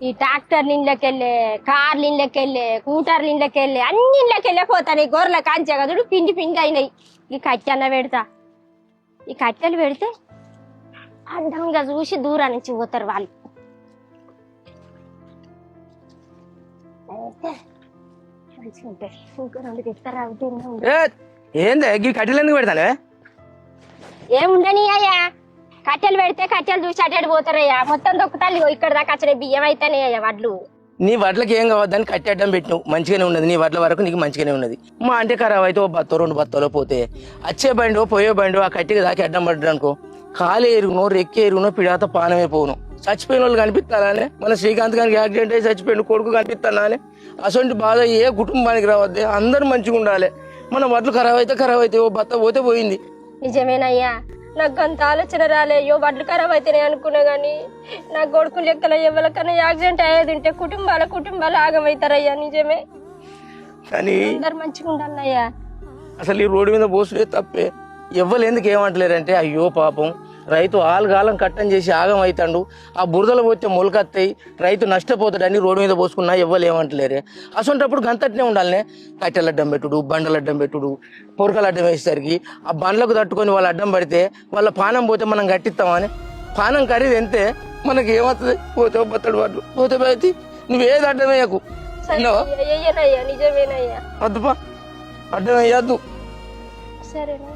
ఈ ట్రాక్టర్ ఇండ్లకెళ్ళే, కార్లు ఇండ్లకెళ్ళే, కూటర్లు ఇండ్లకెళ్ళే, అన్ని ఇండ్లకెళ్ళే పోతాను. ఈ గొర్రెల కాంచే కదుడు పిండి పిండి అయినాయి. ఈ కట్టె అన్న పెడతా. ఈ కట్టెలు పెడితే అందంగా చూసి దూరం నుంచి పోతారు వాళ్ళు. మంచిగా ఉంటుంది. ఇంకా 2 తెస్తారా? ఏంది కట్టెలు ఎందుకు పెడతానే? ఏముండని అయ్యా, కట్టెలు పెడితే కట్టెలు చూసి అటు పోతారయ్యా. మొత్తం దొక్కుతాను. ఇక్కడ దాకా వచ్చిన బియ్యం అయితేనే అయ్యా వడ్లు. నీ వడ్లకి ఏం కావద్దని కట్టెడ్డం పెట్టినావు, మంచిగానే ఉన్నది. నీ వడ్ల వరకు నీకు మంచిగానే ఉన్నది. మా అంటే ఖరాబ్ అయితే ఓ బత్తో 2 బత్తాలో పోతే వచ్చే బండి పోయే బండి ఆ కట్టికి దాకా అడ్డం పడ్డాడు అనుకో, కాలు ఎరుగునో రెక్కి ఎరుగునో పిడాత పానమే పోను. చచ్చిపోయిన వాళ్ళు కనిపిస్తానే. మన శ్రీకాంత్ గారికి యాక్సిడెంట్ అయ్యి చచ్చిపోయిన కొడుకు కనిపిస్తానే. అసలు బాధ ఏ కుటుంబానికి రావద్దే, అందరూ మంచిగా ఉండాలి. మన వడ్లు ఖరాబ్ అయితే ఓ బత్త పోతే పోయింది. నిజమేనయ్యా, నాకు అంత ఆలోచన రాలే. అయ్యో వడ్లు ఖరాబ్ అయితేనే అనుకున్నా గానీ నా కొడుకు లెక్కల ఎవరికైనా యాక్సిడెంట్ అయ్యేది ఉంటే కుటుంబాలు ఆగమవుతారయ్యా. నిజమే, కానీ అందరు మంచిగా ఉండాలయ్యా. అసలు ఈ రోడ్డు మీద పోసుడే తప్పే. ఎవ్వరు ఎందుకు ఏమంటలేరంటే, అయ్యో పాపం రైతు ఆలుగాలం కట్టం చేసి ఆగం అవుతాడు, ఆ బురదలు పోతే మొలకత్తాయి, రైతు నష్టపోతాడని రోడ్డు మీద పోసుకున్నా ఎవ్వరు ఏమంటలేరే. అసొంటప్పుడు గంతట్నే ఉండాలనే. కట్టెలు అడ్డం పెట్టుడు, బండలు అడ్డం పెట్టుడు, పొరకలు అడ్డం వేసేసరికి ఆ బండ్లకు తట్టుకొని వాళ్ళు అడ్డం పడితే వాళ్ళ పానం పోతే మనం కట్టిస్తామని. పానం ఖరీదు ఎంతే, మనకి ఏమవుతుంది? పోతే బత్తడు వాళ్ళు పోతే పోయి నువ్వేది అడ్డం వేయకు. నిజమేనయ్యా. వద్దుపా, అడ్డం వేయద్దు. సరేనా?